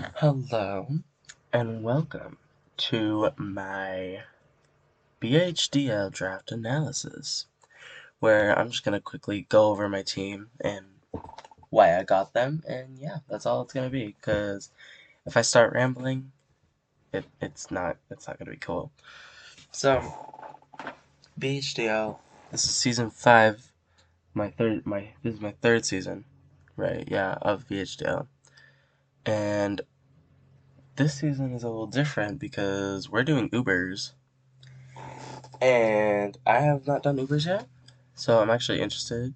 Hello, and welcome to my BHDL draft analysis, where I'm just going to quickly go over my team and why I got them, and yeah, that's all it's going to be, because if I start rambling, it's not going to be cool. So, BHDL, this is season 5, this is my third season, right, yeah, of BHDL, and this season is a little different because we're doing Ubers. And I have not done Ubers yet, so I'm actually interested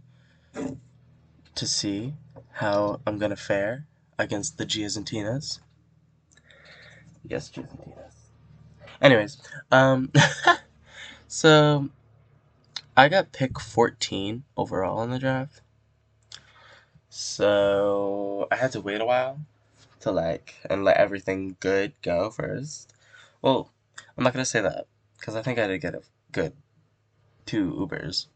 to see how I'm gonna fare against the Gias and Tinas. Yes, Gias and Tinas. Anyways, so I got pick 14 overall in the draft, so I had to wait a while to and let everything good go first. Well, I'm not gonna say that because I think I did get a good 2 Ubers.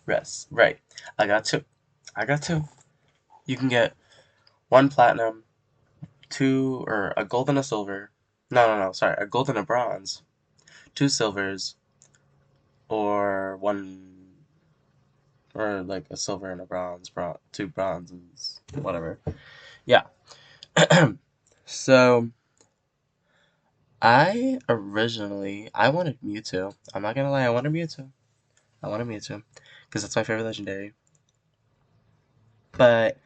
Right. I got two. I got two. You can get one platinum, two, or a gold and a silver. No, sorry, a gold and a bronze, 2 silvers, or or like a silver and a two bronzes, whatever. Yeah. So I wanted Mewtwo. I'm not gonna lie, I wanted Mewtwo. I wanted Mewtwo because that's my favorite legendary. But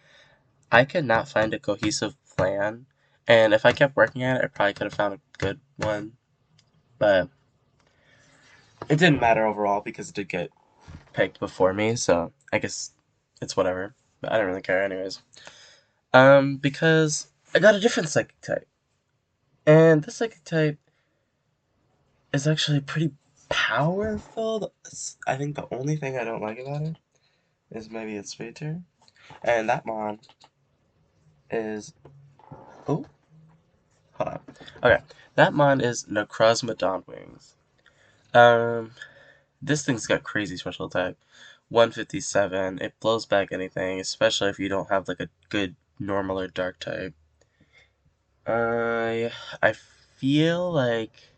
I could not find a cohesive plan, and if I kept working at it, I probably could have found a good one. But it didn't matter overall because it did get picked before me, so I guess it's whatever. But I don't really care anyways. Because I got a different psychic type. And this psychic type is actually pretty powerful. I think the only thing I don't like about it is maybe its speed tier. And that mon is oh, hold on. Okay. That mon is Necrozma Dawnwings. Um this thing's got crazy special attack. 157. It blows back anything, especially if you don't have like a good normal or dark type. I feel like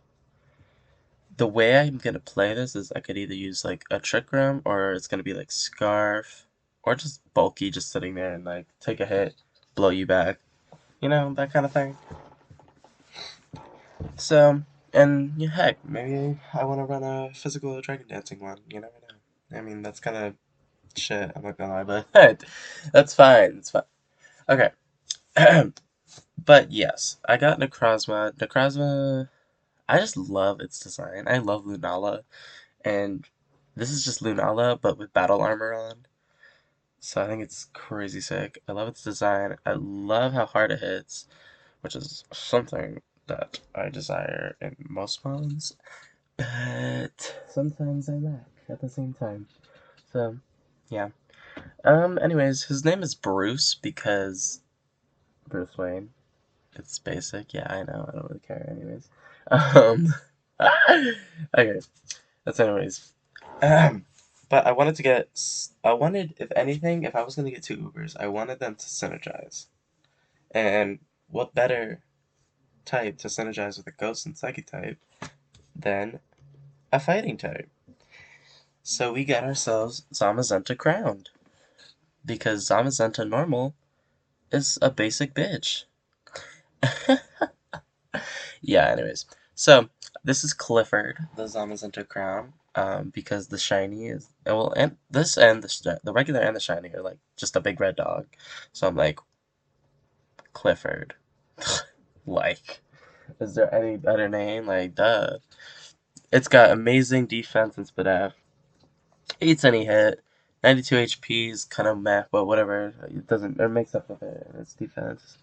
the way I'm gonna play this is I could either use like a Trick Room or it's gonna be like Scarf or just bulky, just sitting there and like take a hit, blow you back, that kind of thing. So, and yeah, heck, maybe I want to run a physical dragon dancing one. You never know. I mean, that's kind of shit. I'm not gonna lie, but that's fine. It's fine. Okay. But yes, I got Necrozma. Necrozma, I just love its design. I love Lunala, and this is just Lunala, but with battle armor on. So I think it's crazy sick. I love its design. I love how hard it hits, which is something that I desire in most mods, but sometimes I lack at the same time. So, yeah. Anyways, his name is Bruce because Bruce Wayne. It's basic. Yeah, I know. I don't really care anyways. Um, okay. That's anyways. But I wanted, if anything, if I was gonna get 2 Ubers, I wanted them to synergize. And what better type to synergize with a ghost and psychic type than a fighting type? So we got ourselves Zamazenta crowned. Because Zamazenta normal is a basic bitch. Yeah, anyways. So, this is Clifford, the Zamazenta crown, because the shiny is, well, and the regular and the shiny are, like, just a big red dog. So I'm like, Clifford. Like, is there any better name? Like, duh. It's got amazing defense and Spadaf. Eats any hit. 92 HP is kind of meh, but whatever. It makes up with it in its defense.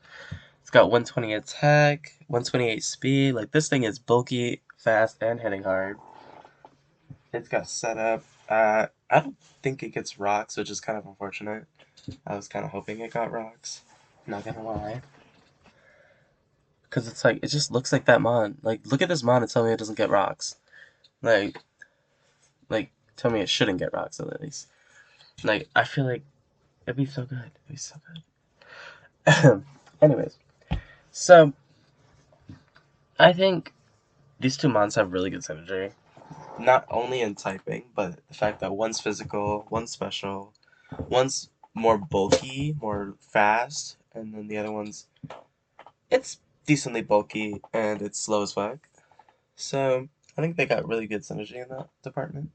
It's got 120 attack, 128 speed. Like, this thing is bulky, fast, and hitting hard. It's got setup. I don't think it gets rocks, which is kind of unfortunate. I was kind of hoping it got rocks. Not gonna lie. Because it's like, it just looks like that mon. Like, look at this mon and tell me it doesn't get rocks. Like, tell me it shouldn't get rocks at least. Like, I feel like it'd be so good. It'd be so good. Anyways. So, I think these two months have really good synergy. Not only in typing, but the fact that one's physical, one's special, one's more bulky, more fast, and then the other one's it's decently bulky and it's slow as fuck. So I think they got really good synergy in that department.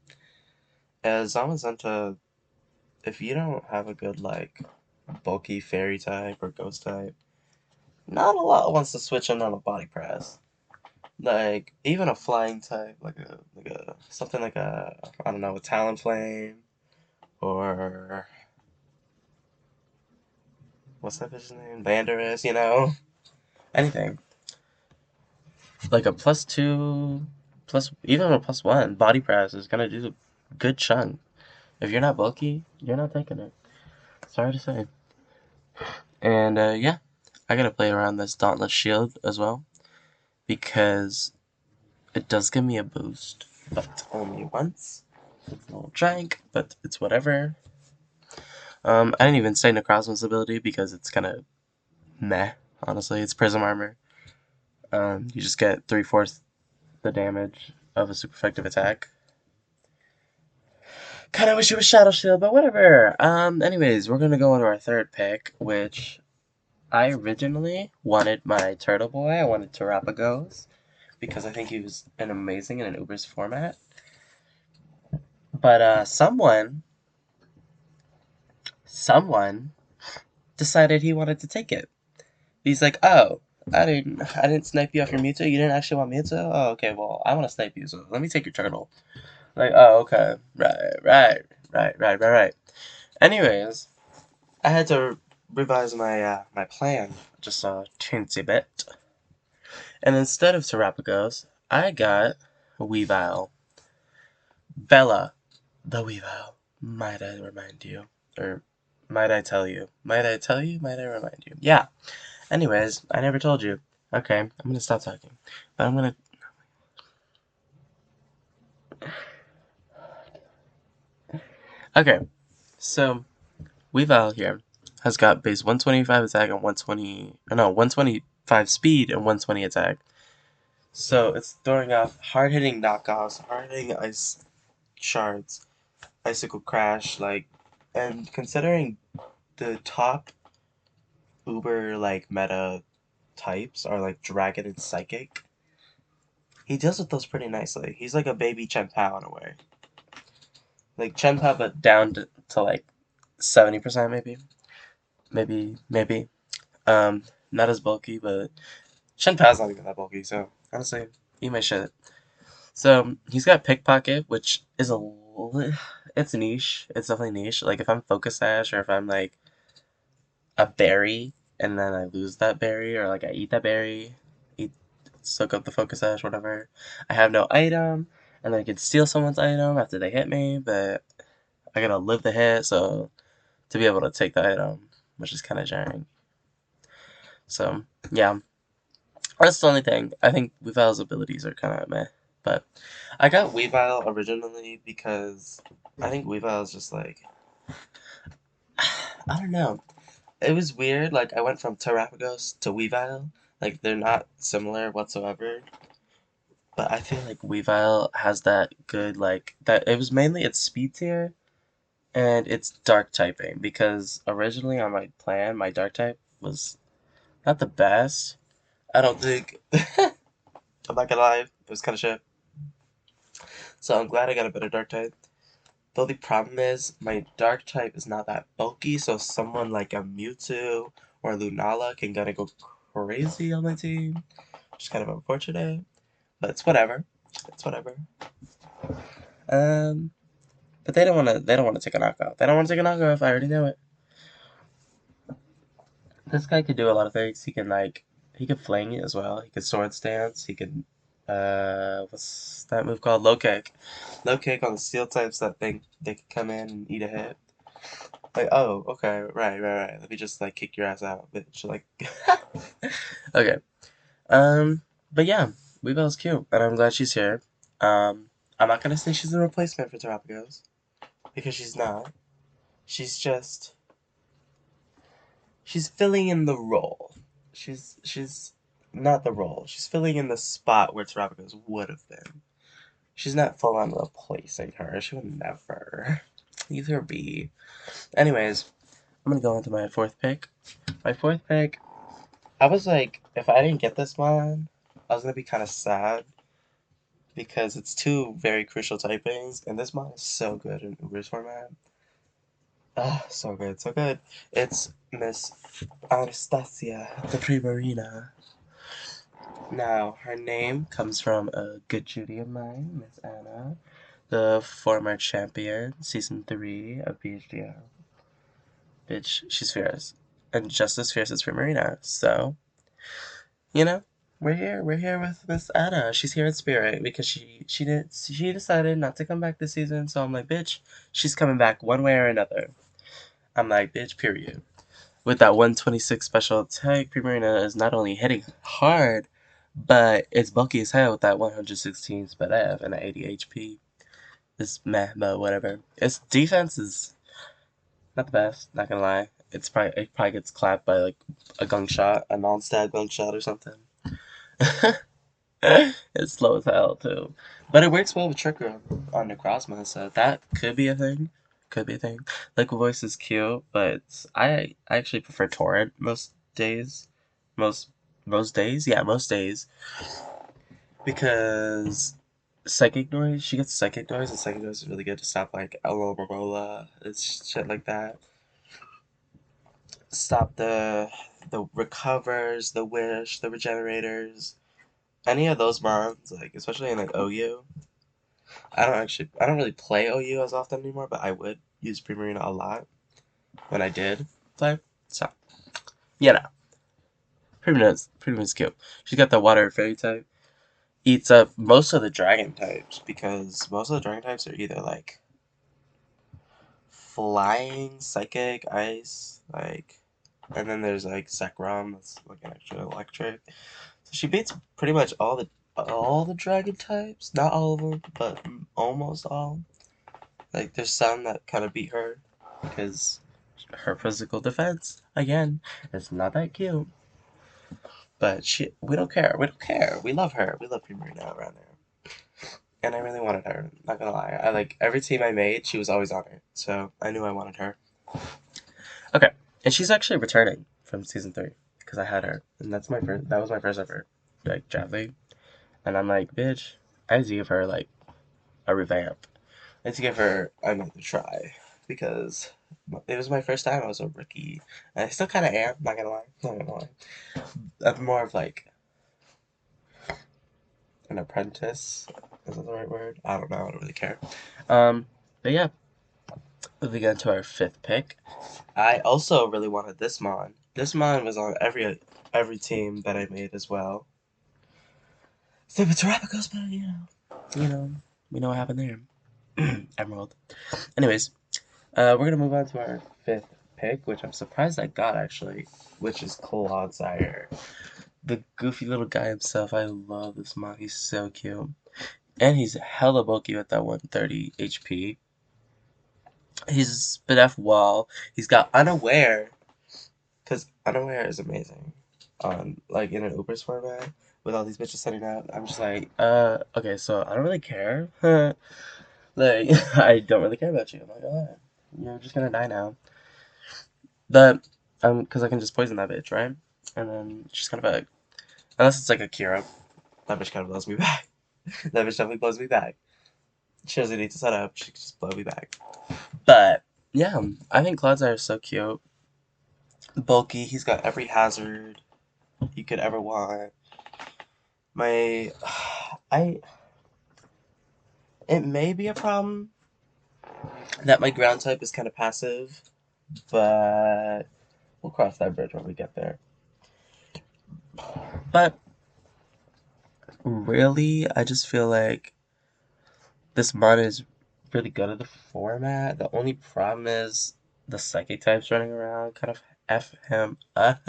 As almost into if you don't have a good like bulky fairy type or ghost type, not a lot wants to switch in on a body press. Like even a flying type, like a something like a I don't know a Talonflame or what's that bitch's name? Vanderus, you know? Anything. Like a +2, plus even a +1 body press is gonna do a good chunk. If you're not bulky, you're not taking it. Sorry to say. And yeah, I gotta play around this Dauntless Shield as well because it does give me a boost, but only once. It's a little jank, but it's whatever. I didn't even say Necrozma's ability because it's kind of meh. Honestly, it's Prism Armor. You just get 3/4 the damage of a super effective attack. Kind of wish it was Shadow Shield, but whatever. Anyways, we're gonna go into our third pick, which I originally wanted my Turtle Boy. I wanted Terrapagos because I think he was an amazing in an Uber's format. But someone decided he wanted to take it. He's like, oh, I didn't snipe you off your Mewtwo. You didn't actually want Mewtwo. Oh, okay. Well, I want to snipe you, so let me take your turtle. Like, oh, okay, right. Anyways, I had to revise my plan just a teensy bit, and instead of Terrapagos, I got Weavile. Bella, the Weavile. Might I remind you, or might I tell you? Might I tell you? Might I remind you? Yeah. Anyways, I never told you. Okay, I'm gonna stop talking. But I'm gonna. Okay, so Weavile here has got base 125 attack and 120. No, 125 speed and 120 attack. So it's throwing off hard hitting knockoffs, hard hitting ice shards, icicle crash, like, and considering the top Uber like meta types are like dragon and psychic, he deals with those pretty nicely. He's like a baby Chen Pao in a way. Like Chen Pao, but down to like 70% maybe. Maybe. Not as bulky, but Chen Pao's not even that bulky, so honestly, eat my shit. So he's got Pickpocket, which is it's niche. It's definitely niche. Like if I'm Focus Sash or if I'm like a berry and then I lose that berry or like I eat that berry, eat soak up the Focus Sash, whatever. I have no item, and then I can steal someone's item after they hit me, but I gotta live the hit, so to be able to take the item, which is kind of jarring. So yeah, that's the only thing. I think Weavile's abilities are kind of meh, but I got Weavile originally because I think Weavile is just like I don't know. It was weird. Like I went from Terrapagos to Weavile. Like they're not similar whatsoever. But I feel like Weavile has that good like that. It was mainly its speed tier and its dark typing because originally on my plan, my dark type was not the best. I don't think. I'm not gonna lie, it was kind of shit. So I'm glad I got a better dark type. The only problem is my dark type is not that bulky, so someone like a Mewtwo or Lunala can kind of go crazy on my team, which is kind of unfortunate, but it's whatever. It's whatever. Um, but they don't want to. They don't want to take a knockoff. They don't want to take a knockoff. I already know it. This guy could do a lot of things. He can like he could flang it as well. He could sword stance. He could what's that move called? Low kick. Low kick on the steel types that think they could come in and eat a hit. Like, oh, okay, right. Let me just like kick your ass out, bitch. Like, okay. But yeah, Weebell's cute, and I'm glad she's here. I'm not gonna say she's a replacement for Terrapagos because she's not. She's just she's filling in the role. she's not the role. She's filling in the spot where Terabagos would have been. She's not full on replacing her. She would never. Either be. Anyways, I'm gonna go into my fourth pick. My fourth pick, I was like, if I didn't get this one, I was gonna be kind of sad because it's two very crucial typings, and this mod is so good in Uber's format. Ah, so good, so good. It's Miss Anastasia, the Primarina. Now, her name comes from a good Judy of mine, Miss Anna, the former champion, season 3 of BHDL. Bitch, she's fierce. And just as fierce as Primarina. So, you know, we're here with Miss Anna. She's here in spirit because she decided not to come back this season. So I'm like, bitch, she's coming back one way or another. I'm like, bitch, period. With that 126 special attack, Primarina is not only hitting hard, but it's bulky as hell with that 116 speed F and the 80 HP. It's meh, but whatever. Its defense is not the best, not gonna lie. It probably gets clapped by like a gunk shot, a non-stat gunk shot or something. It's slow as hell too, but it works well with Trick Room on Necrozma, so that could be a thing. Could be a thing. Liquid Voice is cute, but I actually prefer Torrent most days. Most most days, yeah, most days, because Psychic Noise. She gets Psychic Noise, and Psychic Noise is really good to stop like Elo Marola. It's shit like that. Stop the recovers, the wish, the regenerators. Any of those mons, like especially in like OU. I don't really play OU as often anymore, but I would use Primarina a lot when I did play. So, you know, Primarina's cute. She's got the water fairy type. Eats up most of the dragon types because most of the dragon types are either like flying, psychic, ice, like, and then there's like Zekrom that's like an extra electric. So she beats pretty much all the dragon types. Not all of them, but almost all. Like, there's some that kind of beat her because her physical defense, again, is not that cute. But we don't care. We don't care. We love her. We love Primarina around there. And I really wanted her. Not gonna lie. I like every team I made, she was always on it. So I knew I wanted her. Okay, and she's actually returning from season 3 because I had her, and that's my first. That was my first ever like draft league, and I'm like, bitch, I need to give her like a revamp. I need to give her another try because it was my first time. I was a rookie, and I still kind of am. Not gonna lie. Not gonna lie. I'm more of like an apprentice. Is that the right word? I don't know. I don't really care. But yeah, we get into our fifth pick. I also really wanted this mon. This mon was on every team that I made as well. So it's Terrapagos, but you know, we know what happened there. Emerald. Anyways, we're gonna move on to our fifth pick, which I'm surprised I got actually, which is Clodsire. The goofy little guy himself. I love this mon. He's so cute. And he's hella bulky with that 130 HP. He's a spit F wall. He's got Unaware. Because Unaware is amazing. On like in an Uber's format with all these bitches setting out. I'm just like, okay, so I don't really care. Like I don't really care about you. I'm like, oh, you're just gonna die now. But because I can just poison that bitch, right? And then she's kind of like, unless it's like a Kira, that bitch kind of blows me back. That bitch definitely blows me back. She doesn't need to set up. She can just blow me back. But yeah, I think Clodsire is so cute. Bulky. He's got every hazard you could ever want. My, I. It may be a problem that my ground type is kind of passive, but we'll cross that bridge when we get there. But really, I just feel like this mod is really good at the format. The only problem is the psychic types running around kind of F him up.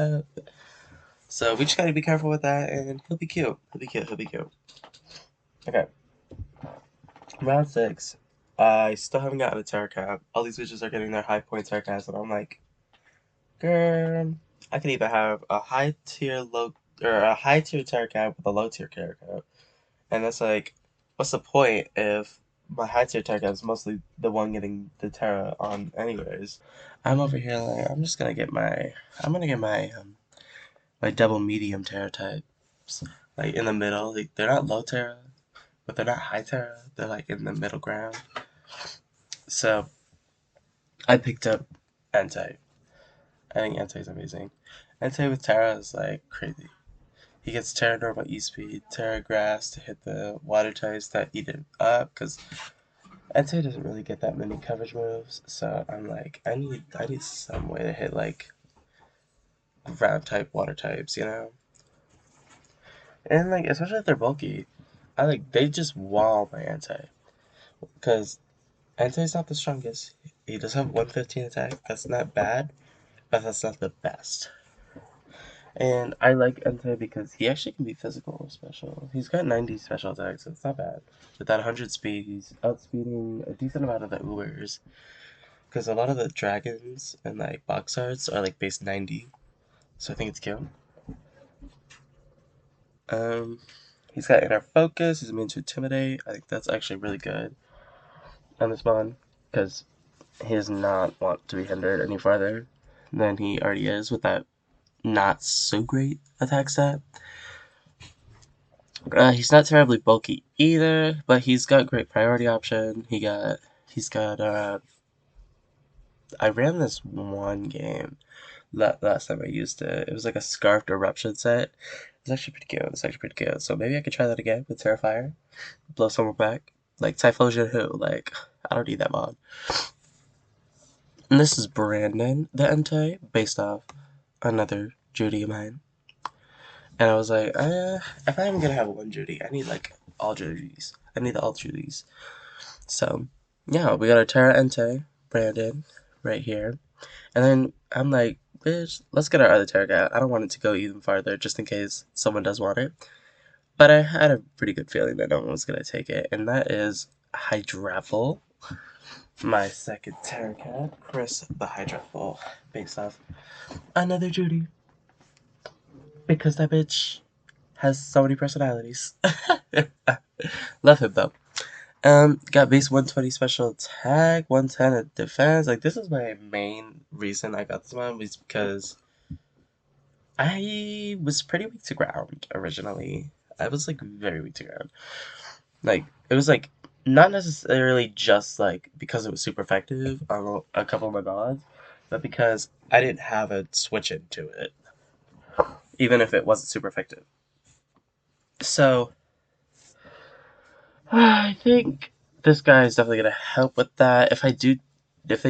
So we just gotta be careful with that, and he'll be cute. He'll be cute. He'll be cute. Okay. Round 6. I still haven't gotten a Terra Cap. All these bitches are getting their high point Terra Caps, and I'm like, girl, I could either have a high tier tarot card with a low tier tarot card. And it's like, what's the point if my high tier tarot card is mostly the one getting the tarot on anyways? I'm over here like I'm gonna get my double medium tarot types. Like in the middle. Like they're not low tarot, but they're not high tarot. They're like in the middle ground. So I picked up Entei. I think Entei's amazing. Entei with Terra is like crazy. He gets Terra normal E speed, Terra grass to hit the water types that eat it up, because Entei doesn't really get that many coverage moves, so I'm like, I need some way to hit like ground type water types, you know? And like especially if they're bulky. They just wall my Entei. Because Entei's not the strongest. He does have 115 attack. That's not bad, but that's not the best. And I like Entei because he actually can be physical special. He's got 90 special attacks, so it's not bad. With that 100 speed, he's outspeeding a decent amount of the Ubers. Because a lot of the dragons and like box arts are like base 90. So I think it's cute. Um, he's got inner focus, he's immune to intimidate. I think that's actually really good on this one. Because he does not want to be hindered any farther than he already is with that not so great attack stat. He's not terribly bulky either, but he's got great priority option. He's got I ran this one game last time I used it. It was like a scarfed eruption set. It's actually pretty cute. It's actually pretty cute. So maybe I could try that again with Terrifier. Blow someone back. Like Typhlosion who? Like, I don't need that mod. And this is Brandon, the Entei, based off another Judy of mine. And I was like, if I'm gonna have one Judy, I need like all Judys. I need all Judys. So, yeah, we got our Terra Entei, Brandon, right here. And then I'm like, bitch, let's get our other Terra guy. I don't want it to go even farther, just in case someone does want it. But I had a pretty good feeling that no one was gonna take it, and that is Hydrapple, my second Terra cat, Chris the Hydrapple, based off another Judy. Because that bitch has so many personalities. Love him though. Got base 120 special attack, 110 at defense. Like, this is my main reason I got this one, was because I was pretty weak to ground originally. I was like very weak to ground. Like, it was like not necessarily just like because it was super effective on a couple of my mods, but because I didn't have a switch into it, even if it wasn't super effective. So I think this guy is definitely gonna help with that. If they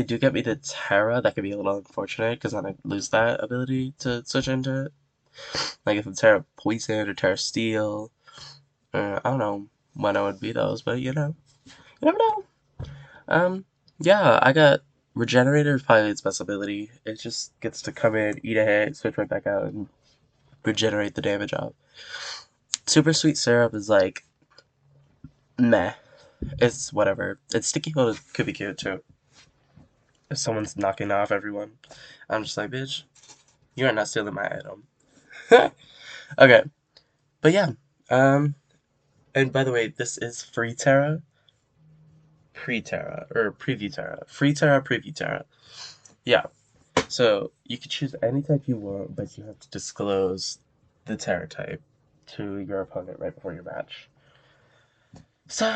do get me to Terra, that could be a little unfortunate because then I lose that ability to switch into it. Like if it's Terra Poison or Terra Steel, I don't know when I would be those, but you never know. Yeah, I got Regenerator is probably its best ability. It just gets to come in, eat a hit, switch right back out, and regenerate the damage off. Super Sweet Syrup is like meh. It's whatever. It's Sticky Hold could be cute too. If someone's knocking off everyone, I'm just like, bitch, you are not stealing my item. Okay, but yeah. And by the way, this is free Terra, pre-Terra, or preview Terra. Free Terra, preview Terra. Yeah. So you can choose any type you want, but you have to disclose the Terra type to your opponent right before your match. So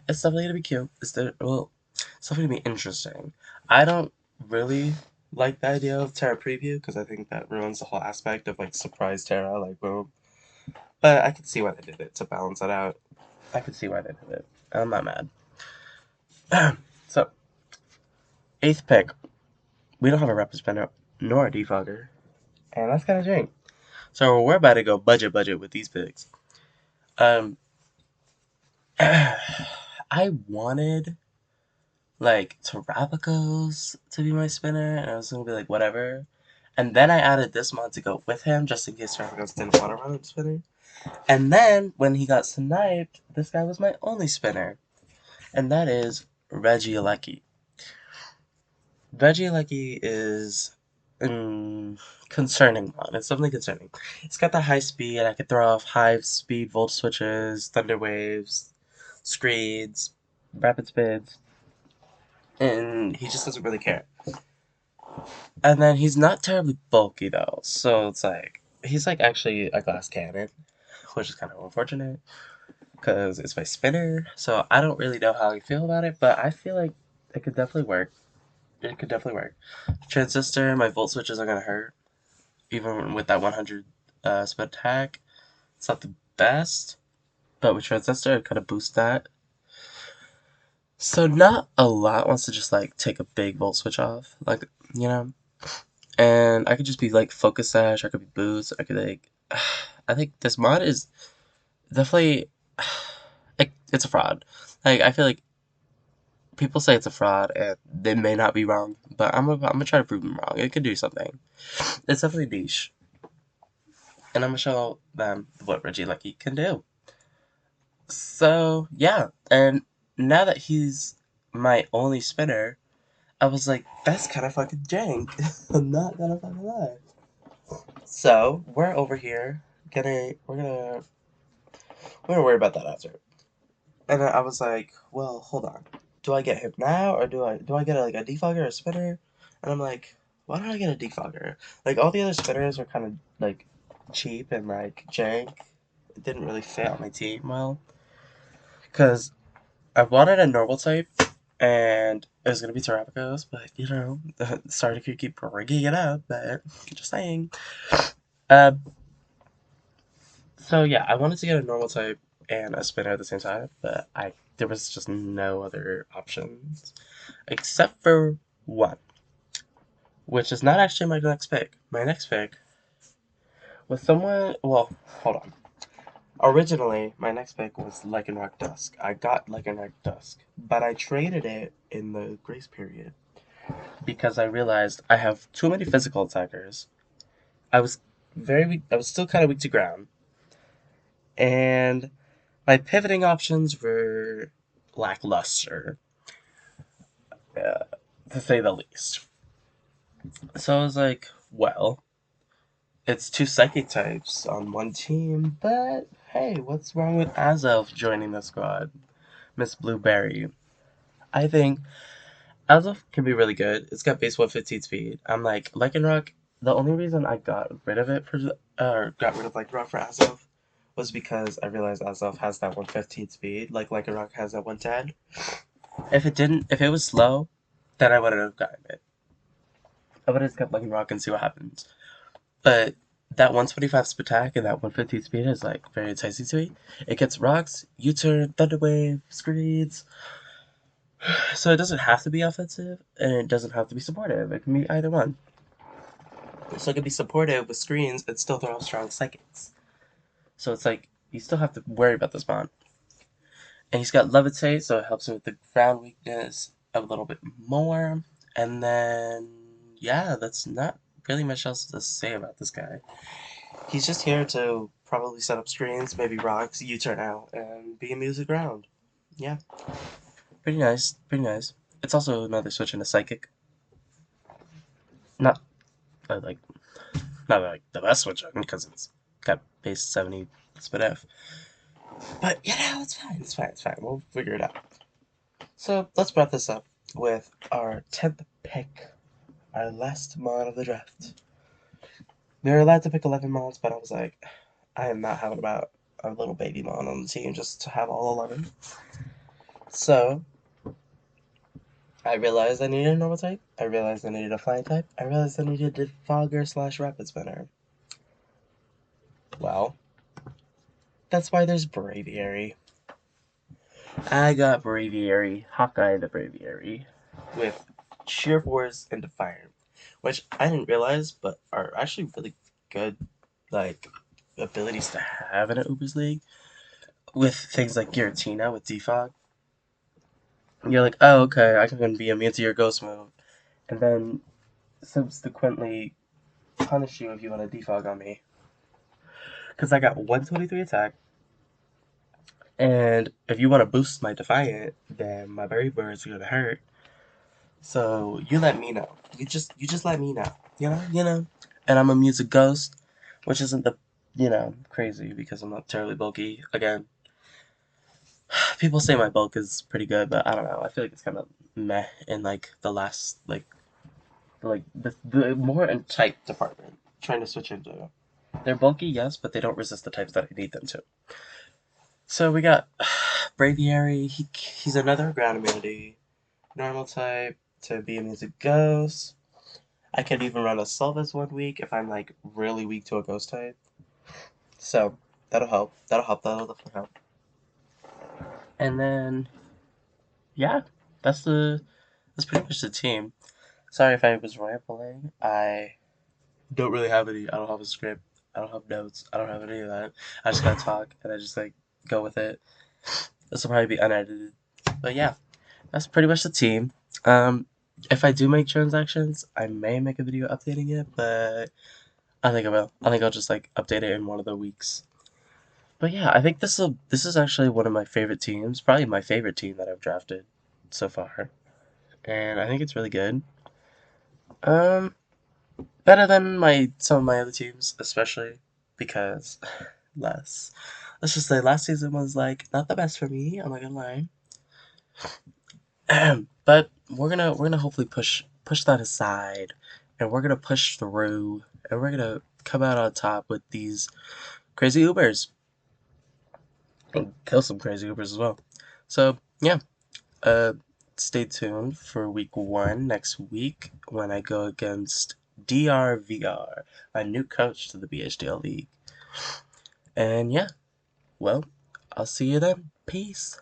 it's definitely gonna be cute. It's definitely gonna be interesting. I don't really like the idea of Terra preview because I think that ruins the whole aspect of like surprise Terra, like boom. But I can see why they did it to balance it out. I can see why they did it. I'm not mad. So, eighth pick. We don't have a rapid spinner nor a defogger. And that's kind of strange. So we're about to go budget with these picks. Um, I wanted like Terrapicos to be my spinner, and I was gonna be like whatever. And then I added this mod to go with him, just in case Terrapicos didn't want to run a spinner. And then when he got sniped, this guy was my only spinner, and that is Regieleki. Regieleki is concerning one. It's definitely concerning. It's got the high speed. I could throw off high speed volt switches, thunder waves, screeds, rapid spids, and he just doesn't really care. And then he's not terribly bulky though, so it's like he's like actually a glass cannon, which is kind of unfortunate because it's my spinner. So I don't really know how I feel about it, but I feel like it could definitely work. It could definitely work. Transistor, my volt switches are gonna hurt, even with that 100 spin attack. It's not the best, but with transistor, it kind of boosts that. So not a lot wants to just like take a big volt switch off, like you know. And I could just be like focus sash, I could be boost, I could like. I think this mod is definitely it's a fraud. Like I feel like people say it's a fraud and they may not be wrong, but I'm gonna try to prove them wrong. It could do something. It's definitely niche, and I'm gonna show them what Reggie Lucky can do. So yeah, and now that he's my only spinner, I was like, that's kind of fucking jank. I'm not gonna fucking lie. So we're over here we're gonna worry about that after. And then I was like, well, hold on. Do I get him now or do I get like a defogger or a spinner? And I'm like, why don't I get a defogger? Like all the other spinners are kind of like cheap and like jank. It didn't really fit on my team well. Cause I wanted a normal type and it was gonna be Terrapagos, but you know, sorry to keep bringing it up, but just saying. Uh, so yeah, I wanted to get a normal type and a spinner at the same time, but I there was just no other options except for one, which is not actually my next pick. My next pick was someone. Well, hold on. Originally, my next pick was Lycanroc Dusk. I got Lycanroc Dusk, but I traded it in the grace period because I realized I have too many physical attackers. I was very weak. I was still kind of weak to ground, and my pivoting options were lackluster, uh, to say the least. So I was like, well, it's two psychic types on one team, but hey, what's wrong with Azelf joining the squad? Miss Blueberry. I think Azelf can be really good. It's got base 115 speed. I'm like, Lycanroc, the only reason I got rid of it got rid of Lycanroc for Azelf was because I realized Azelf has that 115 speed, like Lycanroc has that 110. If it was slow, then I wouldn't have gotten it. I would have just kept Lycanroc and see what happens. But that 125 attack and that 150 speed is like very enticing to me. It gets rocks, U-turn, thunder wave, screeds. So it doesn't have to be offensive and it doesn't have to be supportive. It can be either one. So it can be supportive with screens and still throw strong psychics. So it's like you still have to worry about the spawn. And he's got levitate, so it helps him with the ground weakness a little bit more. And then yeah, that's not really much else to say about this guy. He's just here to probably set up screens, maybe rocks, U-turn out, and be amused around. Yeah, pretty nice, pretty nice. It's also another switch into psychic. Not like not like the best switch because it's got base 70 spit F. But you know, it's fine, it's fine, it's fine. We'll figure it out. So let's wrap this up with our 10th pick, our last mod of the draft. We were allowed to pick 11 mods, but I was like, I am not having about a little baby mod on the team just to have all 11. So I realized I needed a normal type. I realized I needed a flying type. I realized I needed a fogger slash rapid spinner. Well, that's why there's Braviary. I got Braviary, Hawkeye the Braviary, with Sheer Force and Defiant, which I didn't realize, but are actually really good, like, abilities to have in an Ubers League. With things like Giratina with Defog. You're like, oh, okay, I can be immune to your ghost move. And then subsequently punish you if you want to defog on me. Because I got 123 attack. And if you want to boost my Defiant, then my Berry Bird's going to hurt. So you let me know. You just let me know. You know. And I'm a music ghost, which isn't the crazy because I'm not terribly bulky. Again, people say my bulk is pretty good, but I don't know. I feel like it's kind of meh in like the last the more in type department. Trying to switch into. They're bulky, yes, but they don't resist the types that I need them to. So we got Braviary. He's another ground immunity, normal type to be a music ghost. I could even run a Solvis 1 week if I'm like really weak to a ghost type. So that'll help. That'll help. That'll definitely help. And then yeah, that's pretty much the team. Sorry if I was rambling. I don't really have any. I don't have a script. I don't have notes. I don't have any of that. I just gotta talk and I just like go with it. This will probably be unedited. But yeah, that's pretty much the team. Um, if I do make transactions, I may make a video updating it, but I think I will. I think I'll just like update it in one of the weeks. But yeah, I think this is actually one of my favorite teams, probably my favorite team that I've drafted so far, and I think it's really good. Um, Better than my some of my other teams, especially because last let's just say last season was like not the best for me. I'm not gonna lie, but we're gonna hopefully push that aside, and we're gonna push through, and we're gonna come out on top with these crazy Ubers and kill some crazy Ubers as well. So yeah, uh, stay tuned for week 1 next week when I go against DRVR, a new coach to the BHDL league. And yeah, well, I'll see you then. Peace.